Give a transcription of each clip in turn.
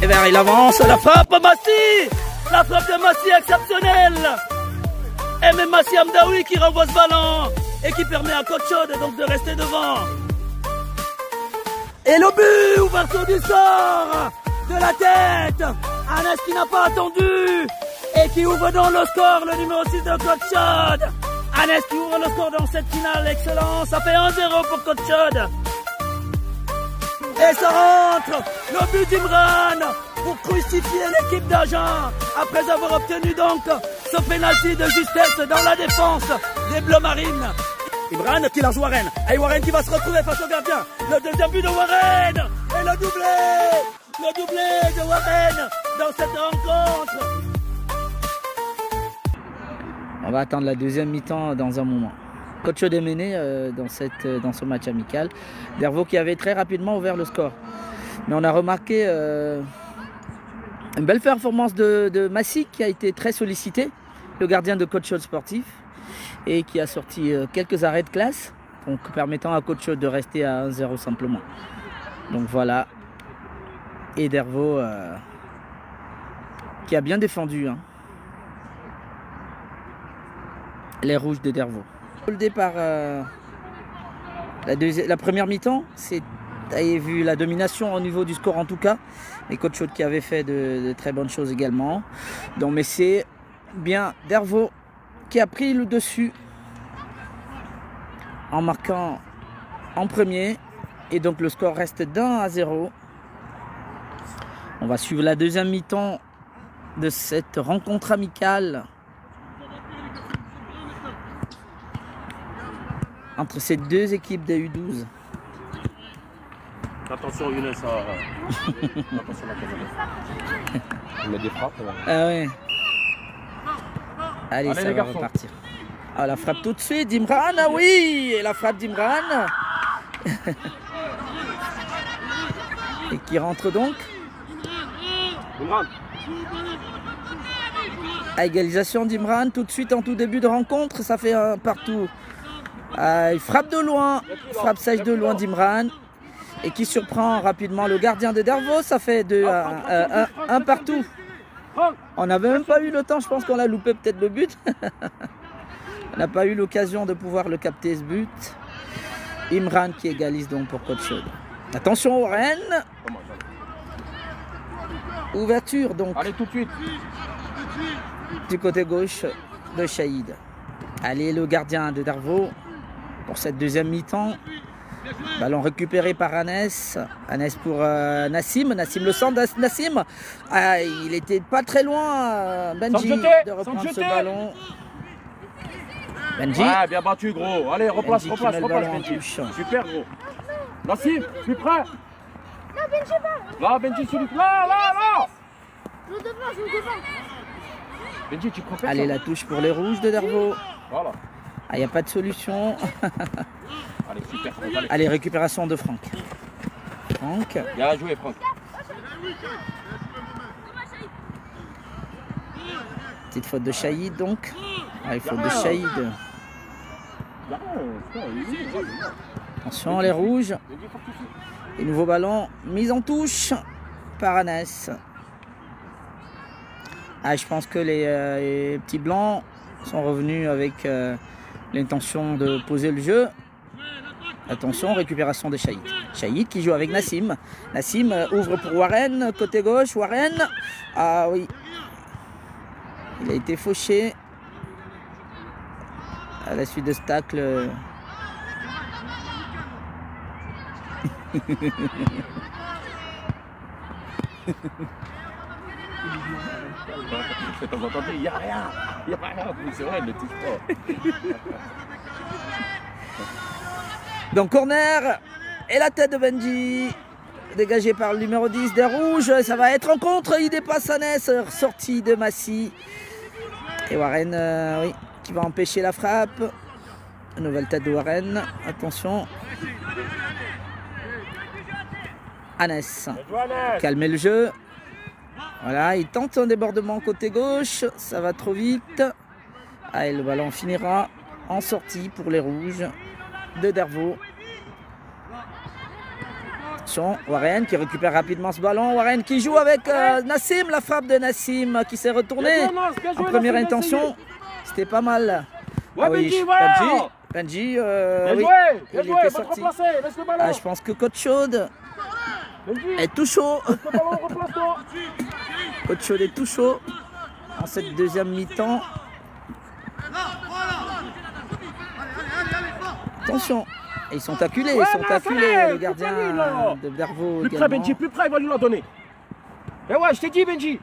Verts, il avance, la frappe Massi. La frappe de Massi exceptionnelle. Et même Massi Amdaoui qui renvoie ce ballon et qui permet à Côte Chaude donc de rester devant. Et le but, ouverture du sort de la tête. Anes qui n'a pas attendu et qui ouvre donc le score, le numéro 6 de Côte Chaude. Anes qui ouvre le score dans cette finale, excellent. Ça fait 1-0 pour Côte Chaude. Et ça rentre, le but d'Imran pour crucifier l'équipe d'Agen après avoir obtenu donc ce pénalty de justesse dans la défense des Bleus Marines. Imran qui la joue Warren. Et Warren qui va se retrouver face au gardien. Le deuxième but de Warren et le doublé de Warren dans cette rencontre. On va attendre la deuxième mi-temps dans un moment. Côte Chaude est mené dans ce match amical. Dervaux qui avait très rapidement ouvert le score. Mais on a remarqué une belle performance de Massi qui a été très sollicité, le gardien de Côte Chaude Sportif, et qui a sorti quelques arrêts de classe, donc permettant à Côte Chaude de rester à 1-0 simplement. Donc voilà. Et Dervaux qui a bien défendu les rouges de Dervaux. Le départ, la première mi-temps, vous avez vu la domination au niveau du score en tout cas. Et Côte Chaude qui avait fait de très bonnes choses également. Donc, mais c'est bien Dervaux qui a pris le dessus en marquant en premier. Et donc le score reste d'1-0. On va suivre la deuxième mi-temps de cette rencontre amicale entre ces deux équipes des U12. Attention Younes, attention la caméra. Il met des frappes. Ah ouais. Allez, ça va repartir. Ah, la frappe tout de suite d'Imran, ah oui, et la frappe d'Imran. Et qui rentre donc. Imran. À égalisation d'Imran, tout de suite en tout début de rencontre, ça fait un partout. Il frappe de loin, frappe sèche de loin d'Imran et qui surprend rapidement le gardien de Dervaux. Ça fait un partout. On n'avait même pas eu le temps, je pense qu'on a loupé peut-être le but. On n'a pas eu l'occasion de pouvoir le capter ce but. Imran qui égalise donc pour Côte Chaude. Attention Warren. Ouverture donc. Allez tout de suite. Du côté gauche de Shahid. Allez le gardien de Dervaux pour cette deuxième mi-temps. Ballon récupéré par Anes. Anes pour Nassim. Nassim le centre. Nassim. Ah, il était pas très loin, Benji, de reprendre ce ballon. Benji. Ouais, bien battu gros. Allez, replace Benji. Super gros. Nassim, je suis prêt. Là, Benji va. Là, Benji, celui là. Je vous devant. Benji, tu prends personne. Allez, la touche pour les rouges de Dervaux. Voilà. Ah, il n'y a pas de solution. Allez, super. Allez, récupération de Franck. Franck. Bien joué, Franck. Petite faute de Shahid donc. Allez, faute de Shahid. Attention, les rouges. Et nouveau ballon, mise en touche par Anes. Ah, je pense que les petits blancs sont revenus avec l'intention de poser le jeu. Attention, récupération de Shahid. Shahid qui joue avec Nassim. Nassim ouvre pour Warren, côté gauche. Warren. Ah oui. Il a été fauché à la suite de ce tacle. Il n'y a rien. C'est vrai, il ne touche pas. Donc corner et la tête de Benji dégagée par le numéro 10 des rouges. Ça va être en contre. Il dépasse Anes, sortie de Massi. Et Warren, oui, qui va empêcher la frappe. Nouvelle tête de Warren. Attention. Anes. Calmez le jeu. Voilà, il tente un débordement côté gauche. Ça va trop vite. Allez, le ballon finira en sortie pour les rouges de Dervaux. Attention, Warren qui récupère rapidement ce ballon. Warren qui joue avec Nassim. La frappe de Nassim qui s'est retournée en première intention. C'était pas mal. Ouais, ah oui, Benji, oui, il était sorti. Ah, je pense que Coach Chaude est tout chaud. Coach Chaude est tout chaud en cette deuxième mi-temps. Attention, ils sont acculés, le gardien de Dervaux. Plus près, Benji, plus près, il va lui la donner. Eh ouais, je t'ai dit, Benji.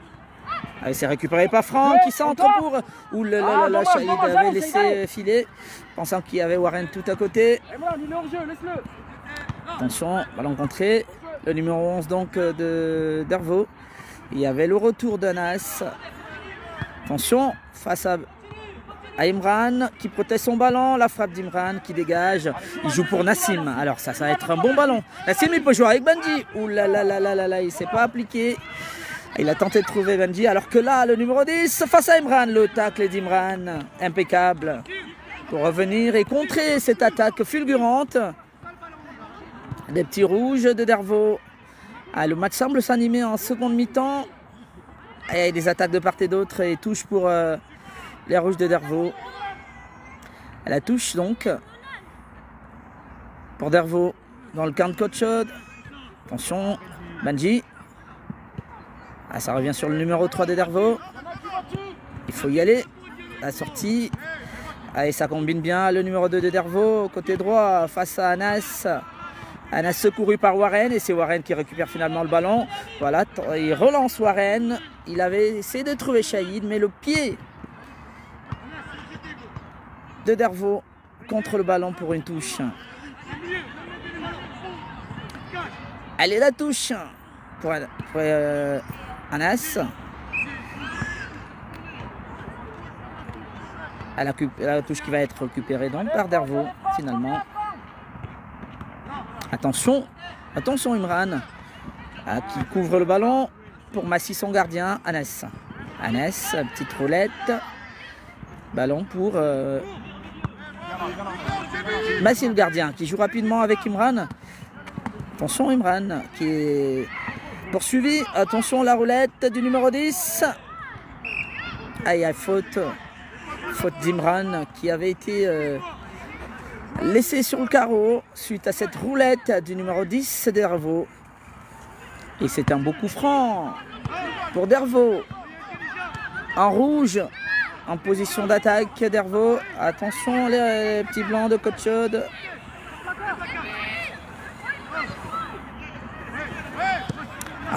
Ah, c'est récupéré par Franck qui centre pour. Ouh là là là, Shahid avait laissé filer, pensant qu'il y avait Warren tout à côté. Attention, ballon contré. Le numéro 11 donc de Dervaux. Il y avait le retour d'Anas. Attention, face à Imran qui protège son ballon. La frappe d'Imran qui dégage. Il joue pour Nassim. Alors ça va être un bon ballon. Nassim, il peut jouer avec Benji. Ouh là là là là là là, il ne s'est pas appliqué. Il a tenté de trouver Benji, alors que là, le numéro 10 face à Imran, le tacle d'Imran, impeccable, pour revenir et contrer cette attaque fulgurante des petits rouges de Dervaux. Ah, le match semble s'animer en seconde mi-temps. Il y a des attaques de part et d'autre et touche pour les rouges de Dervaux. La touche donc pour Dervaux dans le camp de Coach Chaude. Attention, Benji. Ah, ça revient sur le numéro 3 de Dervaux. Il faut y aller. La sortie. Allez, ça combine bien. Le numéro 2 de Dervaux, côté droit, face à Anas. Anas secouru par Warren. Et c'est Warren qui récupère finalement le ballon. Voilà, il relance Warren. Il avait essayé de trouver Shahid, mais le pied de Dervaux contre le ballon pour une touche. Allez, la touche pour Anas. La touche qui va être récupérée donc par Dervaux finalement. Attention, attention Imran qui couvre le ballon pour Massy son gardien. Anas, petite roulette. Ballon pour Massy le gardien qui joue rapidement avec Imran. Attention Imran qui est poursuivi. Attention la roulette du numéro 10. Ah, il y a faute d'Imran qui avait été laissé sur le carreau suite à cette roulette du numéro 10 Dervaux. Et c'est un beau coup franc pour Dervaux. En rouge, en position d'attaque Dervaux. Attention les petits blancs de Coach Chaude.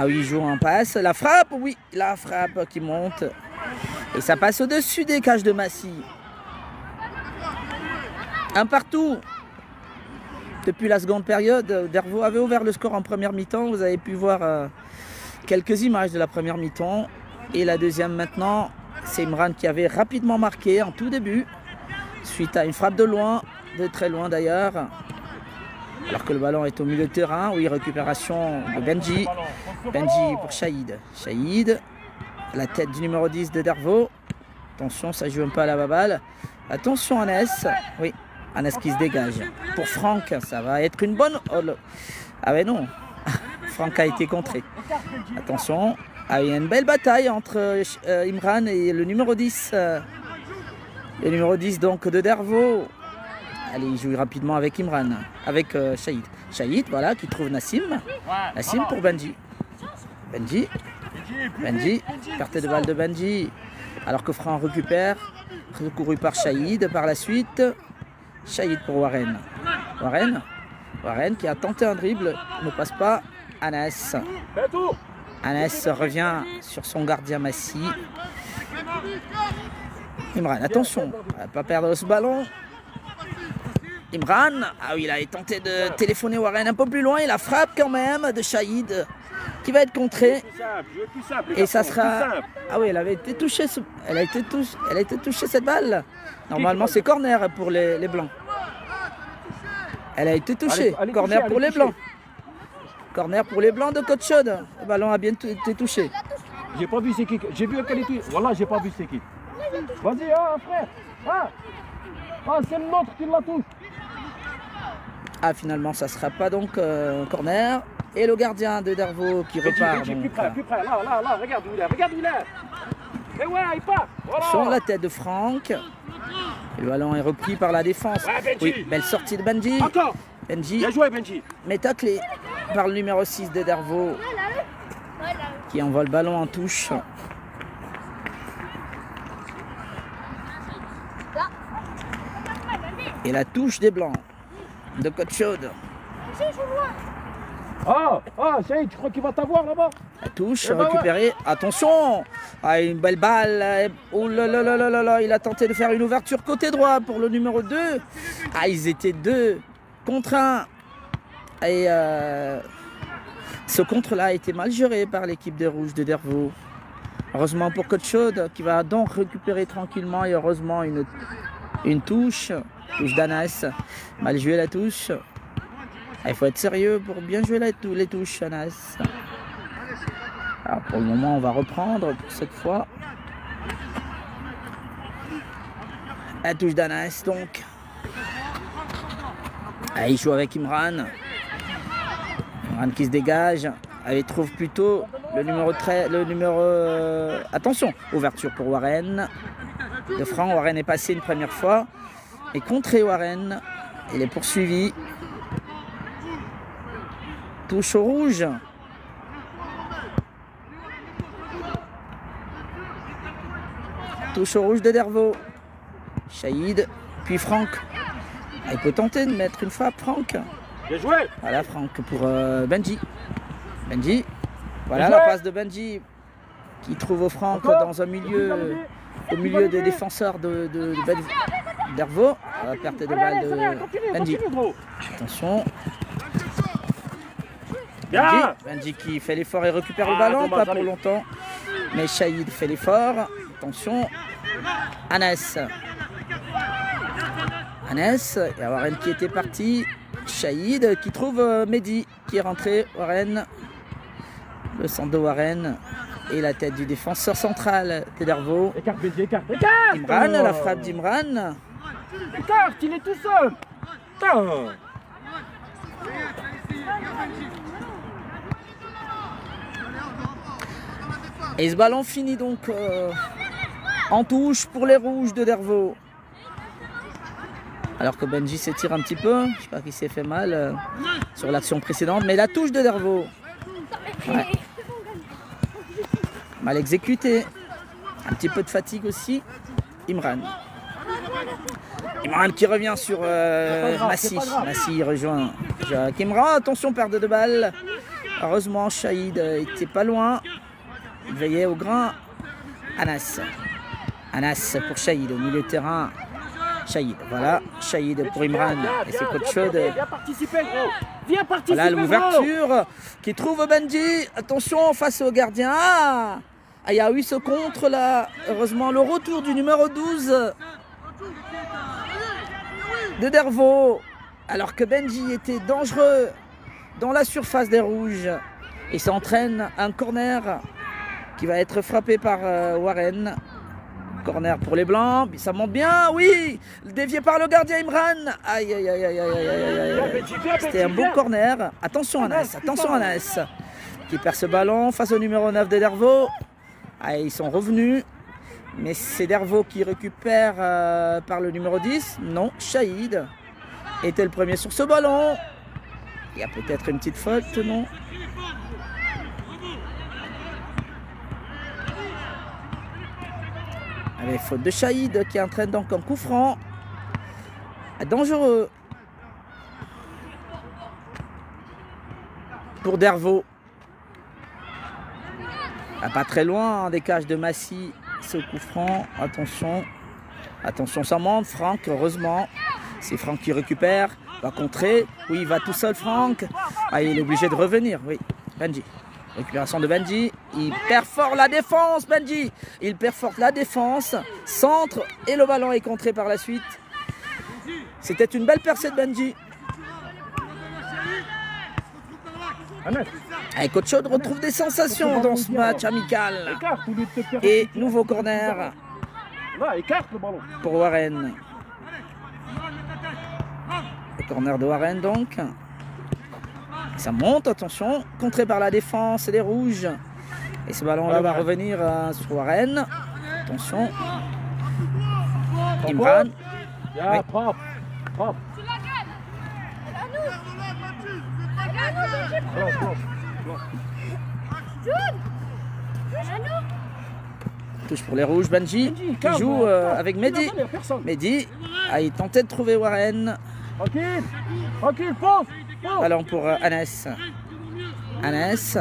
Ah oui, il joue en passe. La frappe, oui, la frappe qui monte. Et ça passe au-dessus des cages de Massy. Un partout. Depuis la seconde période, Dervaux avait ouvert le score en première mi-temps. Vous avez pu voir quelques images de la première mi-temps. Et la deuxième maintenant, c'est Imran qui avait rapidement marqué en tout début. Suite à une frappe de loin, de très loin d'ailleurs. Alors que le ballon est au milieu de terrain. Oui, récupération de Benji. Benji pour Shahid. Shahid, la tête du numéro 10 de Dervaux. Attention, ça joue un peu à la baballe. Attention Anas. Oui, Anas qui se dégage. Pour Franck, ça va être une bonne... Oh, ah mais non. Franck a été contré. Attention. Ah, il y a une belle bataille entre Imran et le numéro 10. Le numéro 10 donc de Dervaux. Allez, il joue rapidement avec Imran, avec Shahid. Shahid, voilà, qui trouve Nassim. Nassim pour Benji. Benji, perte de balle de Benji. Alors que Franck récupère, recouru par Shahid par la suite. Shahid pour Warren. Warren qui a tenté un dribble, ne passe pas. Anas. Anas revient sur son gardien Massy. Imran, attention, à ne pas perdre ce ballon. Imran, ah oui, il a tenté de téléphoner Warren un peu plus loin. Il la frappe quand même de Shahid qui va être contré. Et ça sera... Ah oui, elle avait été touchée. Elle a été touchée cette balle. Normalement, c'est corner pour les Blancs. Elle a été touchée. Corner pour les Blancs. Corner pour les Blancs de Coach Chaude. Le ballon a bien été touché. J'ai pas vu c'est qui. J'ai vu quelle était. Voilà, j'ai pas vu c'est qui. Vas-y, frère. C'est le nôtre qui la touche. Ah, finalement, ça sera pas donc corner. Et le gardien de Dervaux qui repart. Benji, Donc, plus près, là, regarde où il est, Mais ouais, il part. Voilà. sur la tête de Franck. Et le ballon est repris par la défense. Ouais, Benji. Oui, belle sortie de Benji. Encore. Benji, Bien joué, Benji. mais taclé par le numéro 6 de Dervaux qui envoie le ballon en touche. Et la touche des Blancs de Côte Chaude. Ah, Saïd, tu crois qu'il va t'avoir là-bas? La touche Eh ben récupérée. Attention, ah, une belle balle. Oh là là là là là là. Il a tenté de faire une ouverture côté droit pour le numéro 2. Ah, ils étaient 2 contre 1. Et ce contre-là a été mal géré par l'équipe des Rouges de Dervaux. Heureusement pour Côte Chaude qui va donc récupérer tranquillement. Et heureusement une touche. Touche d'Anas. Mal joué la touche. Il faut être sérieux pour bien jouer les touches, Anas. Alors pour le moment, on va reprendre pour cette fois. La touche d'Anas, donc. Ah, il joue avec Imran. Imran qui se dégage. Ah, il trouve plutôt le numéro 13. Attention, ouverture pour Warren. De franc, Warren est passé une première fois. Et contré Warren. Il est poursuivi. Touche au rouge. Touche au rouge de Dervaux. Shahid, puis Franck. Il peut tenter de mettre une frappe, Franck. Bien joué. Voilà, Franck pour Benji. Benji. Voilà la passe de Benji qui trouve au Franck dans un milieu, au milieu des défenseurs de Dervaux. Perte de balle de Benji. Attention. Benji qui fait l'effort et récupère le ballon, pas pour longtemps. Mais Shahid fait l'effort. Attention. Anas. Anas, il y a Warren qui était parti. Shahid qui trouve Mehdi qui est rentré. Warren. Le centre de Warren. Et la tête du défenseur central de Dervaux. Écarte, Benji, écarte. Imran, la frappe d'Imran. Écarte, il est tout seul. Putain. Et ce ballon finit donc en touche pour les Rouges de Dervaux. Alors que Benji s'étire un petit peu. Je crois qu'il s'est fait mal sur l'action précédente. Mais la touche de Dervaux. Ouais. Mal exécuté. Un petit peu de fatigue aussi. Imran. Imran qui revient sur Massi. Massi rejoint Jacques Imran. Attention, perte de balle. Heureusement, Shahid était pas loin. Il veillait au grain. Anas. Anas pour Shahid au milieu de terrain. Shahid, voilà. Shahid pour Imran. Et c'est Côte Chaude. Viens participer, gros. Viens participer. Voilà l'ouverture qui trouve Benji. Attention face au gardien. Ah, il y a eu ce contre là. Heureusement, le retour du numéro 12 de Dervaux. Alors que Benji était dangereux dans la surface des Rouges. Et s'entraîne un corner qui va être frappé par Warren. Corner pour les Blancs, ça monte bien, oui. Dévié par le gardien Imran. Aïe, aïe, aïe, aïe, aïe, aïe, aïe. C'était un beau corner. Attention Anas, attention Anas. Qui perd ce ballon face au numéro 9 de Dervaux. Ah, ils sont revenus. Mais c'est Dervaux qui récupère par le numéro 10. Non, Shahid était le premier sur ce ballon. Il y a peut-être une petite faute, non? Allez, faute de Shahid qui entraîne donc un coup franc. Dangereux pour Dervaux. Pas très loin des cages de Massi, ce coup franc. Attention, attention, ça monte. Franck, heureusement, c'est Franck qui récupère. Va contrer. Oui, il va tout seul, Franck. Ah, il est obligé de revenir. Oui, Benji. Récupération de Benji. Il perfore la défense, Benji. Il perfore la défense. Centre. Et le ballon est contré par la suite. C'était une belle percée de Benji. Et Côte Chaude retrouve des sensations dans ce match amical. Et nouveau corner pour Warren. Le corner de Warren donc. Ça monte, attention, contré par la défense des rouges. Et ce ballon-là va revenir sur Warren. Attention. Imran. Yeah, propre. Propre. Touche pour les rouges, Benji qui joue avec Mehdi. Mehdi, il tentait de trouver Warren. Tranquille, tranquille, fonce. Ballon pour Anas. Anas,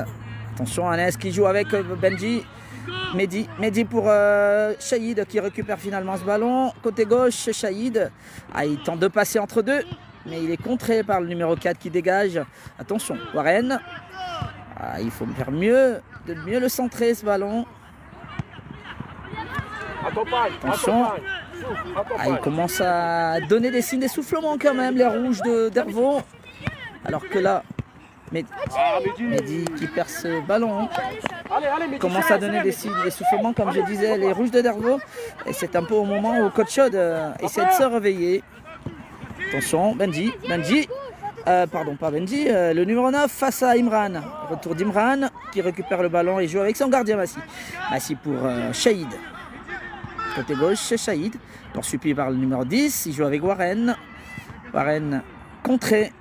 attention Anas qui joue avec Benji. Mehdi pour Shahid qui récupère finalement ce ballon. Côté gauche, Shahid. Il tente de passer entre deux, mais il est contré par le numéro 4 qui dégage. Attention, Warren. Il faut faire mieux, de mieux le centrer ce ballon. Attention. Il commence à donner des signes d'essoufflement quand même, les rouges d'Hervaux. Alors que là, Mehdi qui perd ce ballon commence à donner des signes d'essoufflement, comme je disais, les rouges de Dervaux. Et c'est un peu au moment où Coach Chaude essaie de se réveiller. Attention, Benji, pardon, pas Benji, le numéro 9 face à Imran. Retour d'Imran qui récupère le ballon et joue avec son gardien Massi. Massi pour Shahid. Côté gauche, Shahid, poursuivi par le numéro 10. Il joue avec Warren. Warren contré.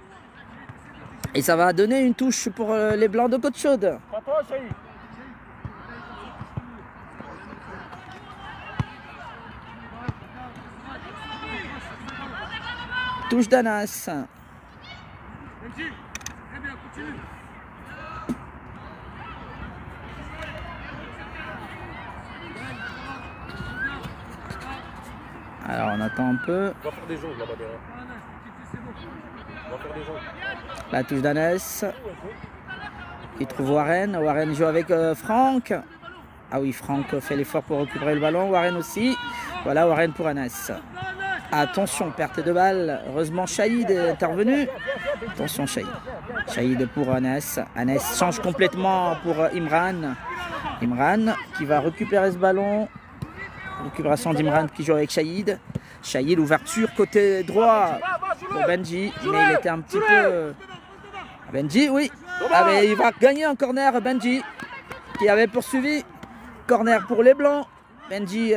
Et ça va donner une touche pour les blancs de Coach Chaude. Touche d'Anas. Alors on attend un peu. On va faire des jaunes là-bas derrière. On va faire des jaunes. La touche d'Anas. Il trouve Warren. Warren joue avec Franck. Ah oui, Franck fait l'effort pour récupérer le ballon. Warren aussi. Voilà, Warren pour Anas. Attention, perte de balle. Heureusement, Shahid est intervenu. Attention, Shahid. Shahid pour Anas. Anas change complètement pour Imran. Imran qui va récupérer ce ballon. Récupération d'Imran qui joue avec Shahid. Shahid, ouverture côté droit pour Benji. Mais il était un petit peu... Benji, oui. Ah, mais il va gagner un corner, Benji, qui avait poursuivi. Corner pour les Blancs. Benji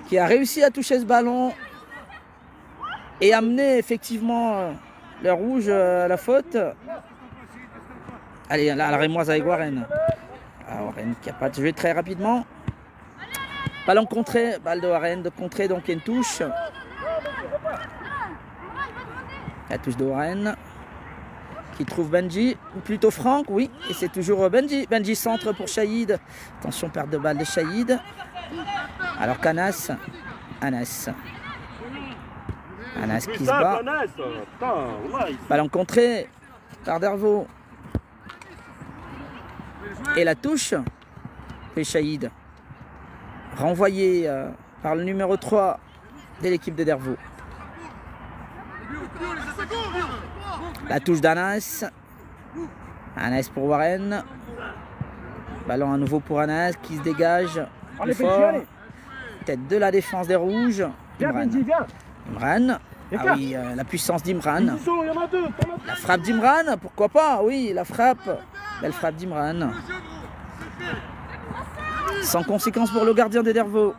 qui a réussi à toucher ce ballon et amener effectivement le rouge à la faute. Allez, là, la rémoise avec Warren. Warren qui n'a pas joué très rapidement. Ballon contré, balle de Warren de contré, donc une touche. La touche de Warren qui trouve Benji, ou plutôt Franck, oui, et c'est toujours Benji. Benji centre pour Shahid. Attention, perte de balle de Shahid. Alors qu'Anas, Anas qui se bat. Ballon contré par Dervaux. Et la touche fait Shahid. Renvoyé par le numéro 3 de l'équipe de Dervaux. La touche d'Anas. Anas pour Warren. Ballon à nouveau pour Anas qui se dégage. Plus fort. Tête de la défense des rouges. Imran. Ah oui, la puissance d'Imran. La frappe d'Imran, pourquoi pas? Oui, la frappe. Belle frappe d'Imran. Sans conséquence pour le gardien des Dervaux.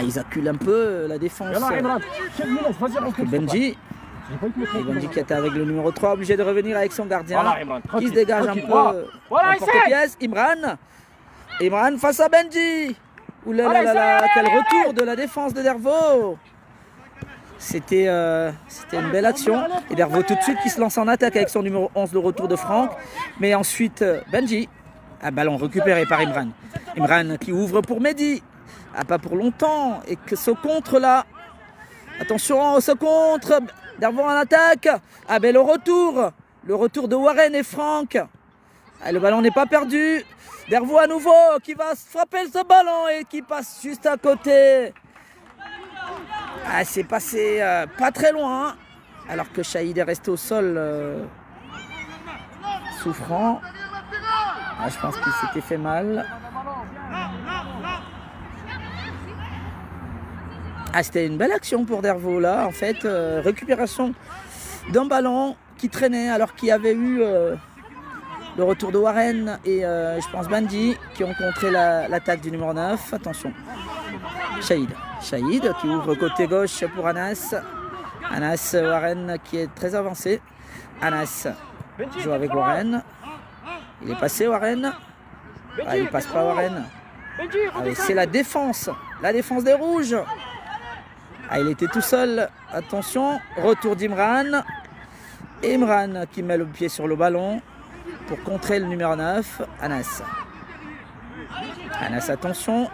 Ils acculent un peu la défense. Benji. Et Benji qui était avec le numéro 3, obligé de revenir avec son gardien. Qui se dégage un peu. Porte-pièce. Imran face à Benji. Ouh là là là, quel retour de la défense de Dervaux. C'était une belle action. Et Dervaux tout de suite qui se lance en attaque avec son numéro 11, le retour de Franck. Mais ensuite, Benji. Un ballon récupéré par Imran. Imran qui ouvre pour Mehdi. Pas pour longtemps. Et que ce contre là. Attention, ce contre. Dervaux en attaque. Ben le retour. Le retour de Warren et Franck. Le ballon n'est pas perdu. Dervaux à nouveau qui va frapper ce ballon et qui passe juste à côté. C'est passé pas très loin. Alors que Shahid est resté au sol souffrant. Je pense qu'il s'était fait mal. Ah, c'était une belle action pour Dervaux là, en fait, récupération d'un ballon qui traînait alors qu'il y avait eu le retour de Warren et je pense Bandi qui ont contré l'attaque du numéro 9. Attention, Shahid qui ouvre côté gauche pour Anas. Anas, Warren qui est très avancé. Anas joue avec Warren. Il est passé Warren. Ah, il passe pas Warren. C'est la défense des rouges. Ah, il était tout seul. Attention, retour d'Imran. Imran qui met le pied sur le ballon pour contrer le numéro 9, Anas. Anas, attention.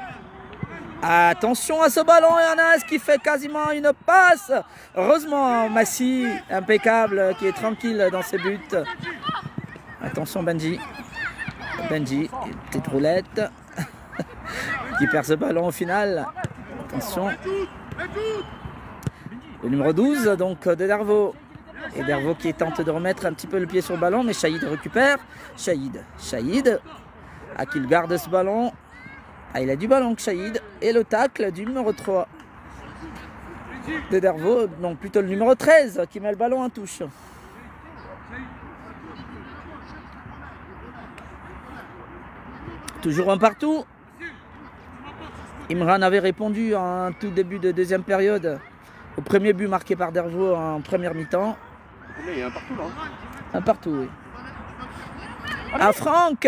Attention à ce ballon et Anas qui fait quasiment une passe. Heureusement, Massi, impeccable, qui est tranquille dans ses buts. Attention, Benji, petite roulette, qui perd ce ballon au final. Attention. Le numéro 12, donc, de Dervaux. Et Dervaux qui tente de remettre un petit peu le pied sur le ballon, mais Shahid récupère. Shahid, à qui il garde ce ballon. Ah, il a du ballon, Shahid. Et le tacle du numéro 3 de Dervaux, donc plutôt le numéro 13 qui met le ballon en touche. Toujours un partout. Imran avait répondu en tout début de deuxième période au premier but marqué par Dervaux en première mi-temps. Il y a un partout là. Un partout, oui. Ah, Franck.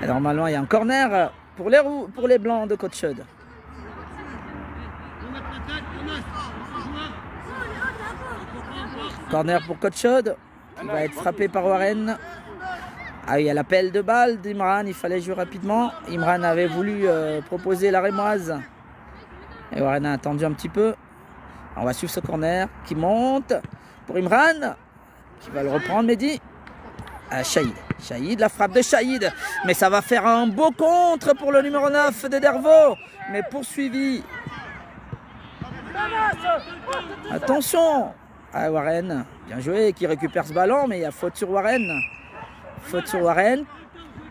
Normalement, il y a un corner pour les blancs de Côte Chaude. Corner pour Côte Chaude. Il va être frappé par Warren. Ah, il y a l'appel de balle d'Imran. Il fallait jouer rapidement. Imran avait voulu proposer la rémoise. Et Warren a attendu un petit peu. On va suivre ce corner qui monte pour Imran. Qui va le reprendre, Mehdi. Ah, Shahid, la frappe de Shahid. Mais ça va faire un beau contre pour le numéro 9 de Dervaux. Mais poursuivi. Attention. Ah, Warren, bien joué, qui récupère ce ballon. Mais il y a faute sur Warren. Faute sur Warren.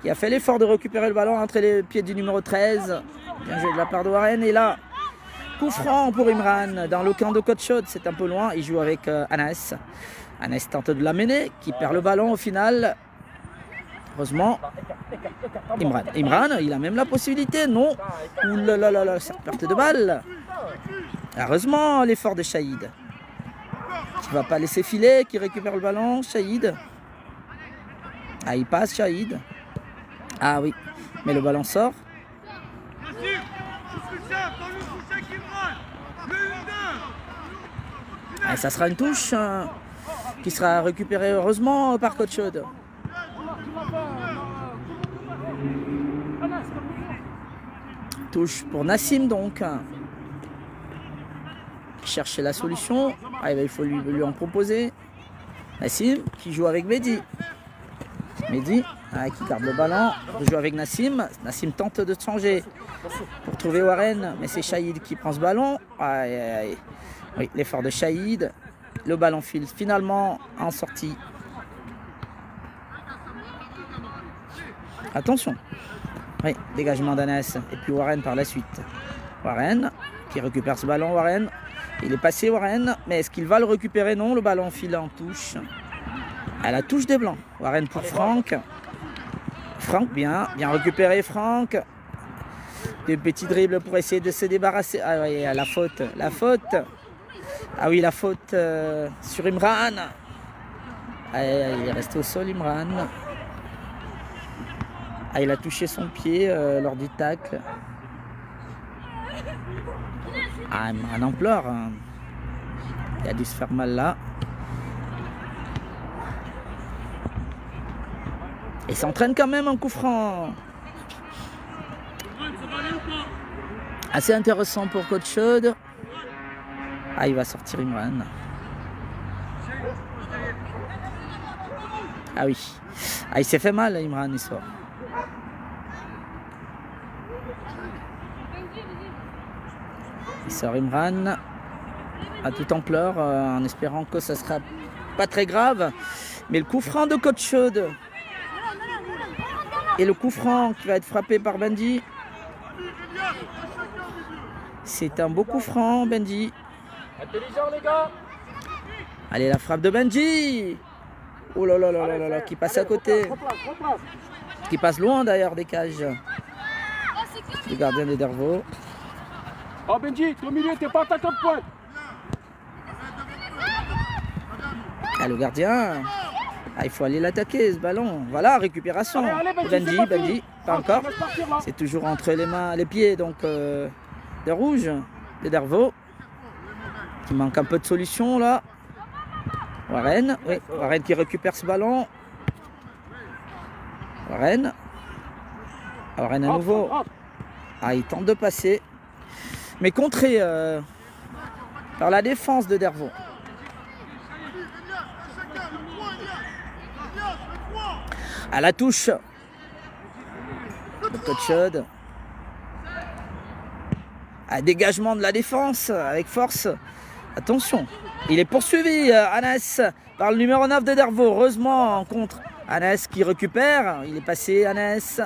Qui a fait l'effort de récupérer le ballon entre les pieds du numéro 13. Bien joué de la part de Warren. Et là, coup franc pour Imran dans le camp de Côte Chaude. C'est un peu loin. Il joue avec Anas. Anas tente de l'amener, qui perd le ballon au final. Heureusement, Imran, il a même la possibilité, non. Ouh là là là là, cette perte de balle. Heureusement, l'effort de Shahid. Qui ne va pas laisser filer, qui récupère le ballon, Shahid. Ah, il passe, Shahid. Ah oui, mais le ballon sort. Ah, ça sera une touche qui sera récupérée heureusement par Côte Chaude. Touche pour Nassim donc. Qui cherchait la solution. Ah, il faut lui en proposer. Nassim qui joue avec Mehdi. Mehdi qui garde le ballon. Il joue avec Nassim. Nassim tente de changer pour trouver Warren. Mais c'est Shahid qui prend ce ballon. Aïe, aïe, aïe. Oui, l'effort de Shahid. Le ballon file finalement en sortie. Attention. Oui, dégagement d'Anas. Et puis Warren par la suite. Warren qui récupère ce ballon. Warren. Il est passé Warren. Mais est-ce qu'il va le récupérer? Non, le ballon file en touche. À la touche des blancs. Warren pour Franck. Franck, bien récupéré Franck. Des petits dribbles pour essayer de se débarrasser. Ah oui, la faute. La faute. Ah oui, la faute sur Imran. Ah, il est resté au sol, Imran. Ah, il a touché son pied lors du tacle. Ah, Imran en pleure. Il a dû se faire mal là. Il s'entraîne quand même en coup franc. Assez intéressant pour Côte Chaude. Ah, il va sortir Imran. Ah oui. Ah, il s'est fait mal, Imran, il sort. Il sort Imran à toute ampleur, en espérant que ça sera pas très grave. Mais le coup franc de Côte Chaude. Et le coup franc qui va être frappé par Bandi. C'est un beau coup franc, Benji. Intelligent, les gars. Allez, la frappe de Benji. Oh là là là là là là, qui passe à côté. Qui passe loin d'ailleurs des cages. Le gardien de Dervaux. Oh Benji, t'es au milieu, t'es pas attaquant de pointe. Ah, le gardien. Ah, il faut aller l'attaquer ce ballon. Voilà, récupération. Allez, Benji, pas encore. C'est toujours entre les mains, les pieds donc de Rouge, de Dervaux. Qui manque un peu de solution là. Warren, oui, Warren qui récupère ce ballon. Warren. Warren à nouveau. Ah, il tente de passer. Mais contré par la défense de Dervaux. À la touche. Le coach Chaude. À dégagement de la défense avec force. Attention. Il est poursuivi, Anas, par le numéro 9 de Dervaux. Heureusement, en contre. Anas qui récupère. Il est passé, Anas.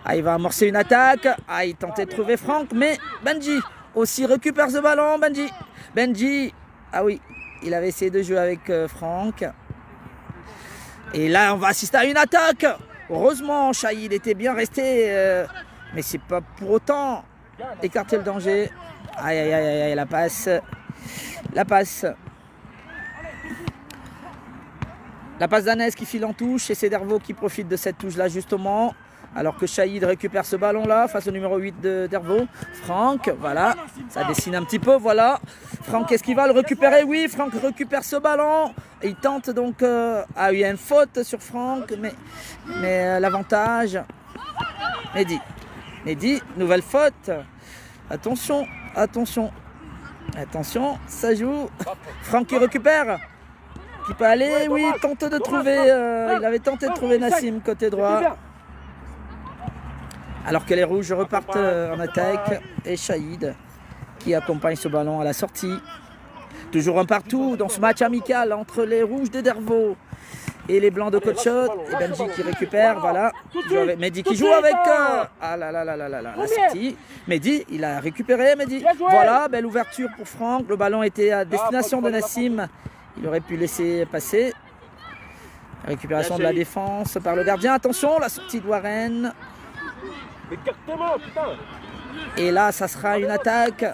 Ah, il va amorcer une attaque. Ah, il tentait de trouver Franck, mais Benji aussi récupère ce ballon. Benji. Ah oui, il avait essayé de jouer avec Franck. Et là, on va assister à une attaque. Heureusement, Shahid était bien resté. Mais c'est pas pour autant écarter le danger. Aïe, aïe, aïe, aïe, la passe. La passe d'Anes qui file en touche. Et c'est Dervaux qui profite de cette touche-là, justement. Alors que Shahid récupère ce ballon-là face au numéro 8 de Dervaux. Franck, voilà. Ça dessine un petit peu, voilà. Franck, est-ce qu'il va le récupérer? Oui, Franck récupère ce ballon. Et il tente donc... Ah, il y a une faute sur Franck. Mais l'avantage... Mehdi, nouvelle faute. Attention, ça joue. Franck qui récupère. Qui peut aller, oui, il tente de trouver... il avait tenté de trouver Nassim côté droit. Alors que les rouges repartent en attaque. Et Shahid qui accompagne ce ballon à la sortie. Toujours un partout dans ce match amical entre les rouges de Dervaux et les blancs de Côte-Chaude. Et Benji qui récupère, voilà. Mehdi qui joue avec... Ah là là là là là là, la sortie. Mehdi, il a récupéré, Mehdi. Voilà, belle ouverture pour Franck. Le ballon était à destination de Nassim. Il aurait pu laisser passer. Récupération de la défense par le gardien. Attention, la sortie de Warren. Et là, ça sera une attaque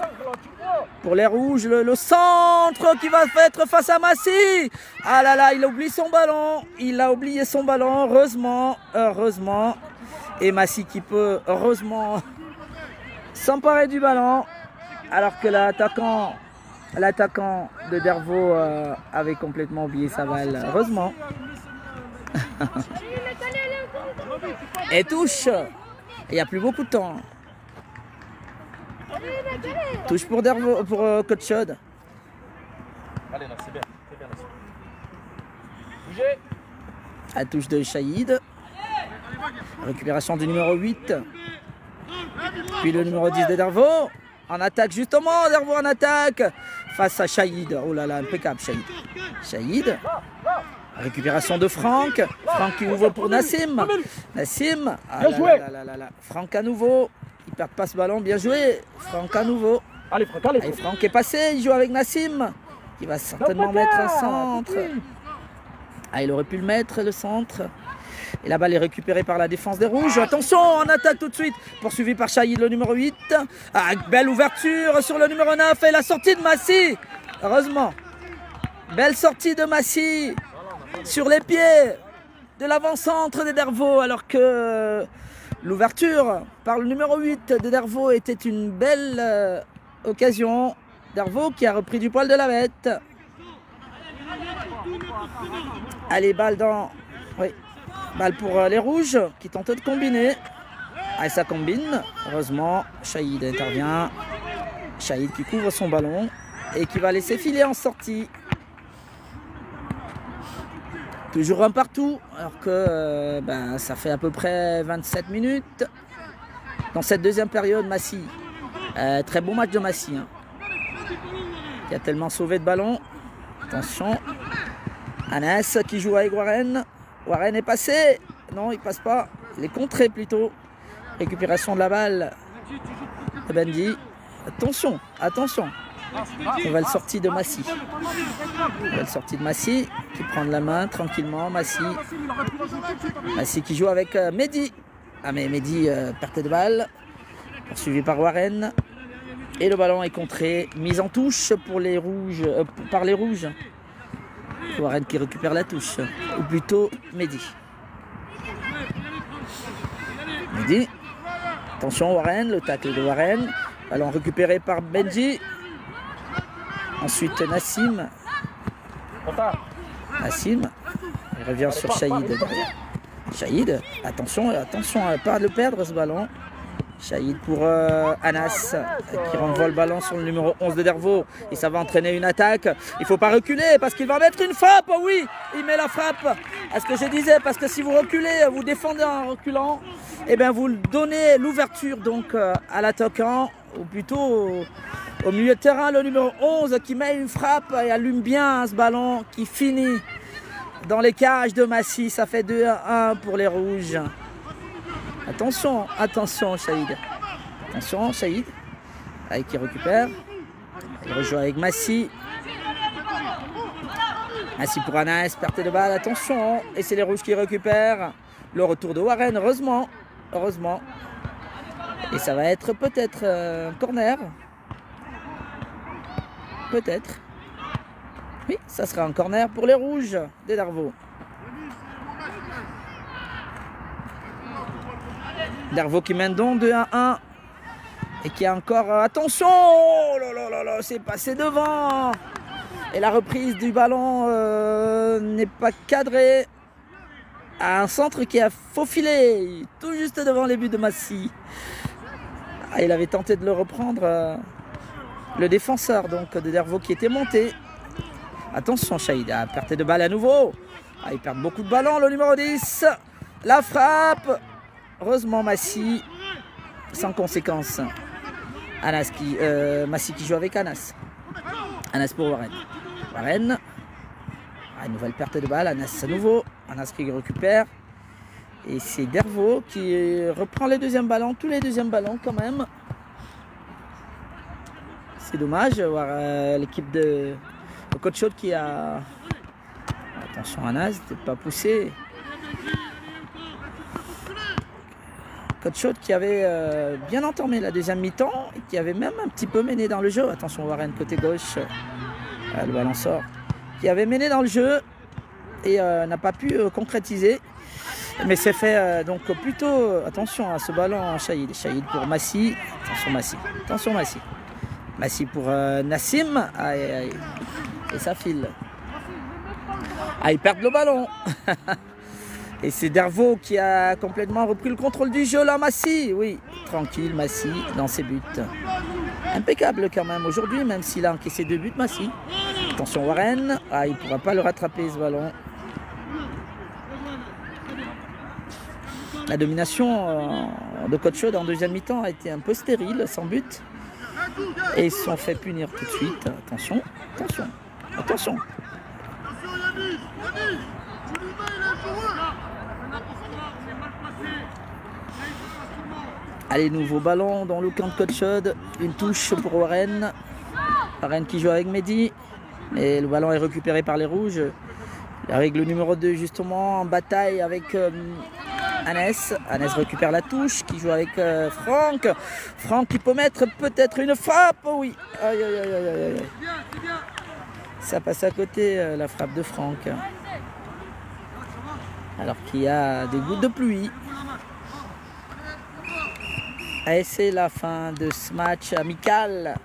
pour les rouges. Le centre qui va être face à Massy. Ah là là, il a oublié son ballon. Heureusement. Et Massy qui peut, heureusement, s'emparer du ballon. Alors que l'attaquant de Dervaux avait complètement oublié sa balle. Heureusement. Et touche. Il n'y a plus beaucoup de temps. Touche pour Dervaux, pour Côte-Chaude. Allez, là, c'est bien. Bougez. La touche de Shahid. Récupération du numéro 8. Puis le numéro 10 de Dervaux. En attaque justement, Dervaux en attaque. Face à Shahid. Oh là là, impeccable Shahid. Récupération de Franck. Franck qui ouvre pour Nassim. Ah là là. Franck à nouveau. Il ne perd pas ce ballon. Bien joué. Franck à nouveau. Allez, Franck. Et Franck est passé. Il joue avec Nassim. Il va certainement mettre un centre. Ah, il aurait pu le mettre, le centre. Et la balle est récupérée par la défense des rouges. Attention, en attaque tout de suite. Poursuivi par Shahid, le numéro 8. Ah, belle ouverture sur le numéro 9. Et la sortie de Massy. Heureusement. Belle sortie de Massy. Sur les pieds de l'avant-centre des Dervaux. Alors que l'ouverture par le numéro 8 de Dervaux était une belle occasion. Dervaux qui a repris du poil de la bête. Allez, balle pour les rouges qui tentent de combiner. Ah, ça combine. Heureusement, Shahid intervient. Shahid qui couvre son ballon et qui va laisser filer en sortie. Toujours un partout, alors que ça fait à peu près 27 minutes. Dans cette deuxième période, Massy. Très bon match de Massy. Qui a tellement sauvé de ballon. Attention. Anas qui joue avec Warren. Warren est passé. Non, il passe pas. Il est contré plutôt. Récupération de la balle Benji. Attention, attention. Nouvelle sortie de Massy. Nouvelle sortie de Massy qui prend de la main tranquillement. Massy. Massy qui joue avec Mehdi. Ah mais Mehdi perte de balle. Poursuivi par Warren. Et le ballon est contré. Mise en touche pour les rouges, par les rouges. Warren qui récupère la touche. Ou plutôt Mehdi. Mehdi. Attention Warren, le tacle de Warren. Ballon récupéré par Benji. Ensuite Nassim. Nassim. Il revient sur Shahid. Shahid. Attention, attention à ne pas le perdre ce ballon. Shahid pour Anas qui renvoie le ballon sur le numéro 11 de Dervaux. Et ça va entraîner une attaque. Il ne faut pas reculer parce qu'il va mettre une frappe. Oh oui, il met la frappe. À ce que je disais, parce que si vous reculez, vous défendez en reculant, et bien vous donnez l'ouverture donc à l'attaquant, ou plutôt au milieu de terrain, le numéro 11 qui met une frappe et allume bien ce ballon qui finit dans les cages de Massy. Ça fait 2-1 pour les rouges. Attention, attention Shahid. Attention Shahid. Avec qui récupère. Il rejoue avec Massy. Massy pour Anas, perte de balle, attention. Et c'est les rouges qui récupèrent. Le retour de Warren, heureusement. Heureusement. Et ça va être peut-être un corner. Peut-être. Oui, ça sera un corner pour les rouges des Dervaux. Dervaux qui mène donc 2-1 et qui a encore attention, oh là là là là, c'est passé devant et la reprise du ballon n'est pas cadrée. Un centre qui a faufilé tout juste devant les buts de Massy. Ah, il avait tenté de le reprendre le défenseur donc de Dervaux qui était monté. Attention Shahid, perte de balle à nouveau. Ah, il perd beaucoup de ballons le numéro 10. La frappe. Heureusement Massy, sans conséquence. Anas qui, Massy qui joue avec Anas. Anas pour Warren. Warren. Ah, une nouvelle perte de balle. Anas à nouveau. Anas qui récupère. Et c'est Dervaux qui reprend les deuxièmes ballons. Tous les deuxièmes ballons quand même. C'est dommage voir l'équipe de coach Chaude qui a... Attention Anas, peut-être pas poussé. Coach Chaude qui avait bien entamé la deuxième mi-temps et qui avait même un petit peu mené dans le jeu. Attention Warren côté gauche, le ballon sort. Qui avait mené dans le jeu et n'a pas pu concrétiser. Mais c'est fait donc plutôt attention à ce ballon Shahid. Shahid pour Massy. Attention Massy. Attention Massy. Massy pour Nassim. Aïe, aïe. Et ça file. Ah, ils perdent le ballon. Et c'est Dervaux qui a complètement repris le contrôle du jeu là, Massy. Oui, tranquille Massy dans ses buts. Impeccable quand même aujourd'hui, même s'il a encaissé 2 buts Massy. Attention Warren. Ah, il ne pourra pas le rattraper ce ballon. La domination de coach Chaude en deuxième mi-temps a été un peu stérile, sans but. Et ils se sont fait punir tout de suite. Attention, attention, attention. Allez, nouveau ballon dans le camp de coach Chaude. Une touche pour Warren. Warren qui joue avec Mehdi. Et le ballon est récupéré par les rouges. Avec le numéro 2 justement en bataille avec Anas. Anas récupère la touche, qui joue avec Franck. Franck qui peut mettre peut-être une frappe. Oh oui. Aïe, aïe, aïe, aïe, aïe. Ça passe à côté la frappe de Franck. Alors qu'il y a des gouttes de pluie. Et c'est la fin de ce match amical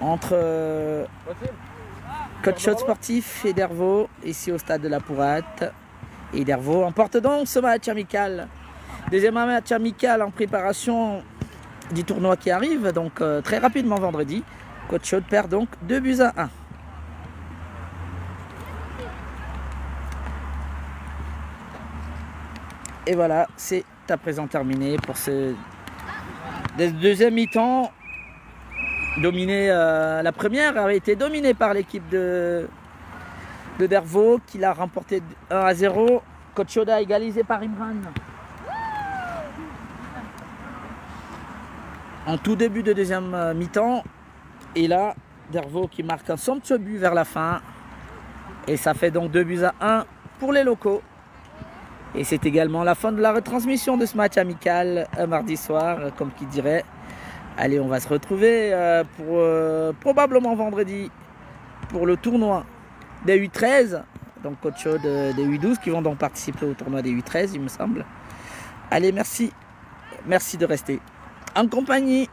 entre coach Chaude Sportif et Dervaux, ici au stade de la Pourrate. Et Dervaux emporte donc ce match amical. Deuxième match amical en préparation du tournoi qui arrive, donc très rapidement vendredi. Coach Chaude perd donc 2-1. Et voilà, c'est à présent terminé pour ce deuxième mi-temps. Dominé, la première avait été dominée par l'équipe de Dervaux qui l'a remporté 1-0. Coach Chaude a égalisé par Imran. en tout début de deuxième mi-temps. Et là, Dervaux qui marque un somptueux but vers la fin. Et ça fait donc 2-1 pour les locaux. Et c'est également la fin de la retransmission de ce match amical un mardi soir, comme qui dirait. Allez, on va se retrouver pour probablement vendredi pour le tournoi des U13. Donc coach chaud des U12 qui vont donc participer au tournoi des U13, il me semble. Allez, merci. Merci de rester en compagnie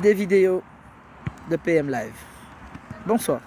des vidéos de PM Live. Bonsoir.